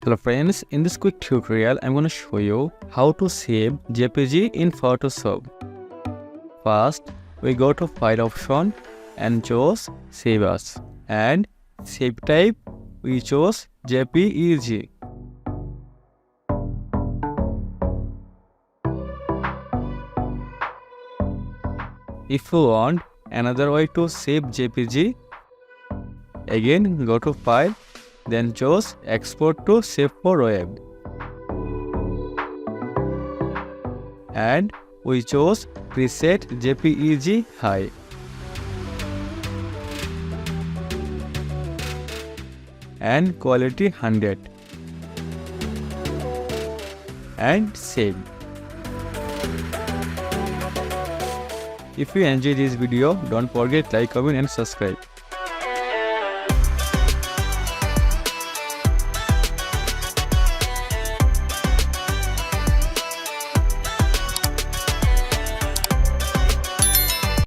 Hello friends, in this quick tutorial I'm going to show you how to save JPG in Photoshop. First, we go to File option and choose Save As, and save type we choose JPEG. If you want another way to save JPG, again go to File, then choose Export to Save for Web. And we chose Preset JPEG High. And quality 100. And save. If you enjoyed this video, don't forget like, comment and subscribe.